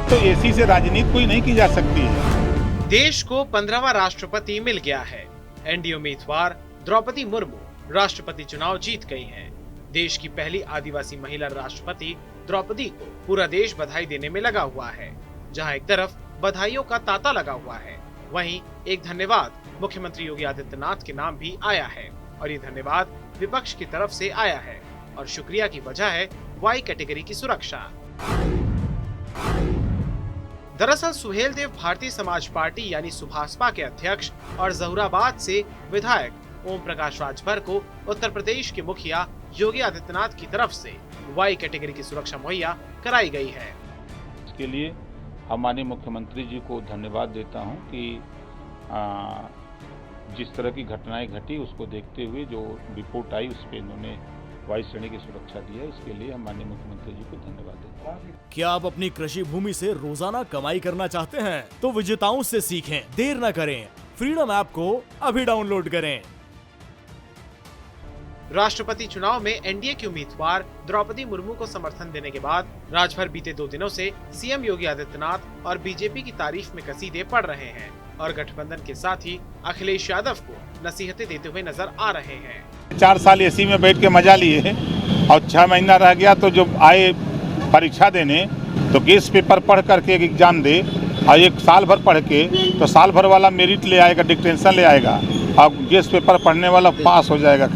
अब तो एसी से राजनीति कोई नहीं की जा सकती है। देश को 15वां राष्ट्रपति मिल गया है। एनडीए उम्मीदवार द्रौपदी मुर्मू राष्ट्रपति चुनाव जीत गई हैं। देश की पहली आदिवासी महिला राष्ट्रपति द्रौपदी को पूरा देश बधाई देने में लगा हुआ है। जहां एक तरफ बधाइयों का तांता लगा हुआ है, वहीं एक धन्यवाद मुख्यमंत्री योगी आदित्यनाथ के नाम भी आया है। और ये धन्यवाद विपक्ष की तरफ से आया है और शुक्रिया की वजह है वाई कैटेगरी की सुरक्षा। दरअसल सुहेलदेव भारतीय समाज पार्टी यानी सुभासपा के अध्यक्ष और जहूराबाद से विधायक ओम प्रकाश राजभर को उत्तर प्रदेश के मुखिया योगी आदित्यनाथ की तरफ से वाई कैटेगरी की सुरक्षा मुहैया कराई गई है। इसके लिए हम माननीय मुख्यमंत्री जी को धन्यवाद देता हूं कि जिस तरह की घटनाएं घटी उसको देखते हुए जो रिपोर्ट आई उस पर इन्होंने वाई श्रेणी की सुरक्षा दी है। इसके लिए हम माननीय मुख्यमंत्री जी को धन्यवाद देते हैं। क्या आप अपनी कृषि भूमि से रोजाना कमाई करना चाहते हैं? तो विजेताओं से सीखें, देर न करें, फ्रीडम ऐप को अभी डाउनलोड करें। राष्ट्रपति चुनाव में एनडीए की उम्मीदवार द्रौपदी मुर्मू को समर्थन देने के बाद राजभर बीते 2 दिनों से सीएम योगी आदित्यनाथ और बीजेपी की तारीफ में कसीदे पड़ रहे हैं और गठबंधन के साथ ही अखिलेश यादव को नसीहतें देते हुए नजर आ रहे हैं। 4 साल एसी में बैठ के मजा लिए और 6 महीना रह गया तो जब आए परीक्षा देने तो गेस्ट पेपर पढ़ करके एक एग्जाम दे और 1 साल भर पढ़ के तो साल भर वाला मेरिट ले आएगा, डिक्टेंशन ले आएगा और गेस्ट पेपर पढ़ने वाला पास हो जाएगा।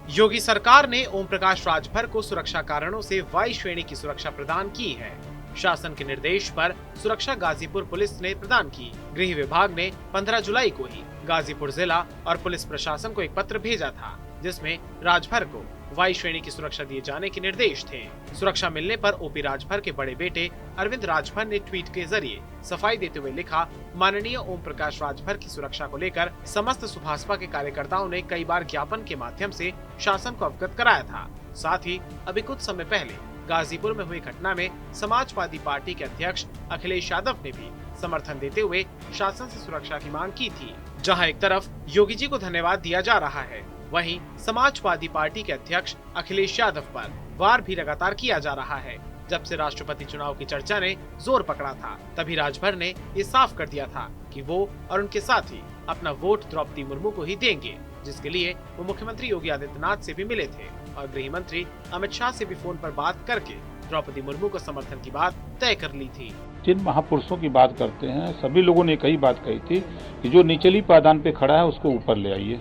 योगी सरकार ने ओम प्रकाश राजभर को सुरक्षा कारणों से वाई श्रेणी की सुरक्षा प्रदान की है। शासन के निर्देश पर सुरक्षा गाजीपुर पुलिस ने प्रदान की। गृह विभाग ने 15 जुलाई को ही गाजीपुर जिला और पुलिस प्रशासन को एक पत्र भेजा था जिसमें राजभर को वाई श्रेणी की सुरक्षा दिए जाने के निर्देश थे। सुरक्षा मिलने पर ओपी राजभर के बड़े बेटे अरविंद राजभर ने ट्वीट के जरिए सफाई देते हुए लिखा, माननीय ओम प्रकाश राजभर की सुरक्षा को लेकर समस्त सुभासपा के कार्यकर्ताओं ने कई बार ज्ञापन के माध्यम से शासन को अवगत कराया था। साथ ही अभी कुछ समय पहले गाजीपुर में हुई घटना में समाजवादी पार्टी के अध्यक्ष अखिलेश यादव ने भी समर्थन देते हुए शासन से सुरक्षा की मांग की थी। जहां एक तरफ योगी जी को धन्यवाद दिया जा रहा है, वहीं समाजवादी पार्टी के अध्यक्ष अखिलेश यादव पर वार भी लगातार किया जा रहा है। जब से राष्ट्रपति चुनाव की चर्चा ने जोर पकड़ा था, तभी राजभर ने ये साफ कर दिया था कि वो और उनके साथी अपना वोट द्रौपदी मुर्मू को ही देंगे, जिसके लिए वो मुख्यमंत्री योगी आदित्यनाथ से भी मिले थे और गृह मंत्री अमित शाह से भी फोन पर बात करके द्रौपदी मुर्मू को समर्थन की बात तय कर ली थी। जिन महापुरुषों की बात करते हैं, सभी लोगों ने कई बात कही थी कि जो निचली पायदान पे खड़ा है उसको ऊपर ले आइए,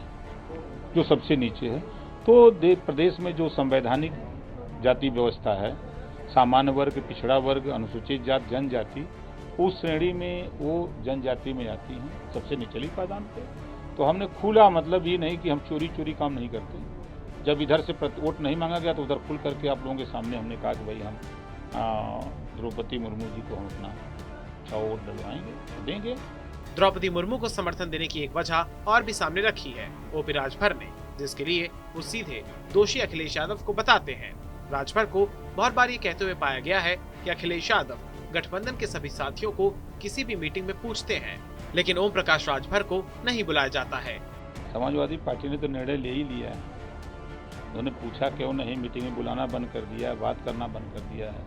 जो सबसे नीचे है। तो प्रदेश में जो संवैधानिक जाति व्यवस्था है, सामान्य वर्ग, पिछड़ा वर्ग, अनुसूचित जाति, जनजाति, उस श्रेणी में वो जनजाति में आती हैं सबसे निचली पायदान पे। तो हमने खुला, मतलब ये नहीं कि हम चोरी काम नहीं करते। जब इधर से वोट नहीं मांगा गया तो उधर खुल करके आप लोगों के सामने हमने कहा कि भाई हम द्रौपदी मुर्मू जी को हम अपना अच्छा वोट डलवाएंगे, देंगे। द्रौपदी मुर्मू को समर्थन देने की एक वजह और भी सामने रखी है ओपी राजभर ने, जिसके लिए वो सीधे दोषी अखिलेश यादव को बताते हैं। राजभर को बहुत बार ये कहते हुए पाया गया है कि अखिलेश यादव गठबंधन के सभी साथियों को किसी भी मीटिंग में पूछते हैं, लेकिन ओम प्रकाश राजभर को नहीं बुलाया जाता है। समाजवादी पार्टी ने तो निर्णय ले ही लिया है। उन्होंने पूछा क्यों नहीं, मीटिंग में बुलाना बंद कर दिया है, बात करना बंद कर दिया है।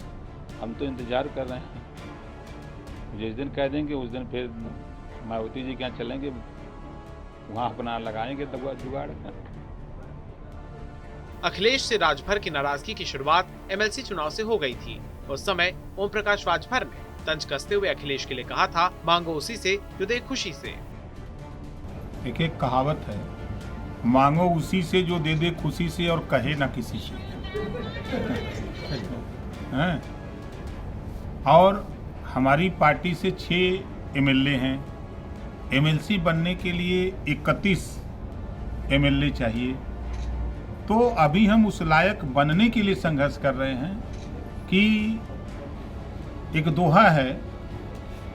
हम तो इंतजार कर रहे हैं, जिस दिन कह देंगे उस दिन फिर मायावती जी के यहाँ चलेंगे, वहाँ अपना लगाएंगे जुगाड़। अखिलेश से राजभर की नाराजगी की शुरुआत एमएलसी चुनाव से हो गई थी। उस समय ओम प्रकाश राजभर ने तंज कसते हुए अखिलेश के लिए कहा था, मांगो उसी से जो दे खुशी से। एक कहावत है, मांगो उसी से जो दे दे खुशी से और कहे ना किसी से। हैं? और हमारी पार्टी से 6 एमएलए हैं। एमएलसी बनने के लिए 31 एमएलए चाहिए। तो अभी हम उस लायक बनने के लिए संघर्ष कर रहे हैं कि एक दोहा है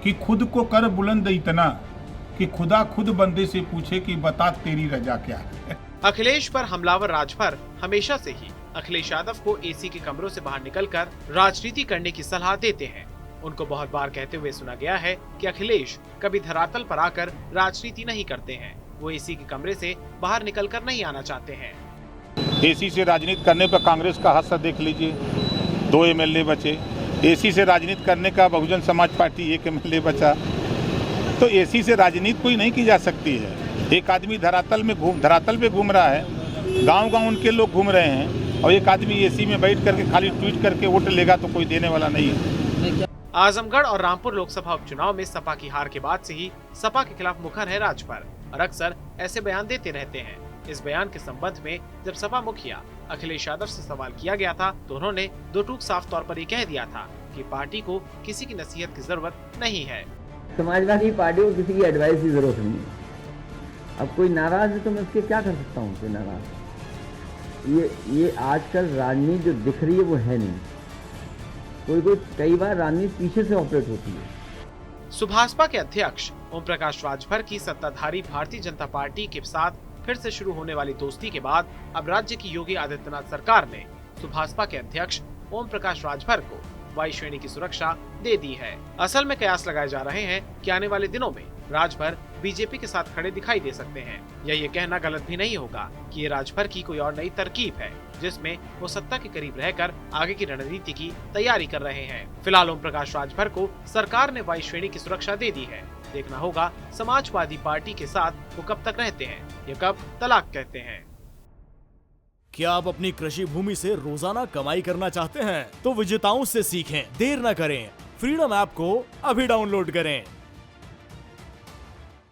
कि खुद को कर बुलंद इतना कि खुदा खुद बंदे से पूछे कि बता तेरी रजा क्या है। अखिलेश पर हमलावर राजभर हमेशा से ही अखिलेश यादव को एसी के कमरों से बाहर निकलकर राजनीति करने की सलाह देते हैं। उनको बहुत बार कहते हुए सुना गया है कि अखिलेश कभी धरातल पर आकर राजनीति नहीं करते हैं, वो एसी के कमरे से बाहर निकलकर नहीं आना चाहते हैं। एसी से राजनीति करने पर कांग्रेस का हादसा देख लीजिए, 2 एमएलए बचे, एसी से राजनीति करने का बहुजन समाज पार्टी एक एमएलए बचा। तो एसी से राजनीति कोई नहीं की जा सकती है। एक आदमी धरातल पे घूम रहा है, गांव-गांव उनके लोग घूम रहे हैं, और एक आदमी एसी में बैठ करके खाली ट्वीट करके वोट लेगा तो कोई देने वाला नहीं है। आजमगढ़ और रामपुर लोकसभा उपचुनाव में सपा की हार के बाद से ही सपा के खिलाफ मुखर है राजभर और अक्सर ऐसे बयान देते रहते हैं। इस बयान के संबंध में जब सपा मुखिया अखिलेश यादव से सवाल किया गया था तो उन्होंने दो टूक साफ तौर पर ये कह दिया था कि पार्टी को किसी की नसीहत की जरूरत नहीं है। समाजवादी पार्टी को किसी की एडवाइस की जरूरत नहीं है। अब कोई नाराज है तो मैं उसके क्या कर सकता हूँ? कोई नाराज ये आजकल राजनीति जो दिख रही है वो है नहीं। कोई कई बार राजनीति पीछे से ऑपरेट होती है। सुभाषपा के अध्यक्ष ओम प्रकाश राजभर की सत्ताधारी भारतीय जनता पार्टी के साथ फिर से शुरू होने वाली दोस्ती के बाद अब राज्य की योगी आदित्यनाथ सरकार ने सुभाषपा के अध्यक्ष ओम प्रकाश राजभर को वायु श्रेणी की सुरक्षा दे दी है। असल में कयास लगाए जा रहे हैं कि आने वाले दिनों में राजभर बीजेपी के साथ खड़े दिखाई दे सकते हैं। या ये कहना गलत भी नहीं होगा कि ये राजभर की कोई और नई तरकीब है जिसमें वो सत्ता के करीब रहकर आगे की रणनीति की तैयारी कर रहे हैं। फिलहाल ओम प्रकाश राजभर को सरकार ने वायु श्रेणी की सुरक्षा दे दी है। देखना होगा समाजवादी पार्टी के साथ वो कब तक रहते हैं या कब तलाक कहते हैं। क्या आप अपनी कृषि भूमि से रोजाना कमाई करना चाहते हैं? तो विजेताओं से सीखें, देर न करें। फ्रीडम ऐप को अभी डाउनलोड करें।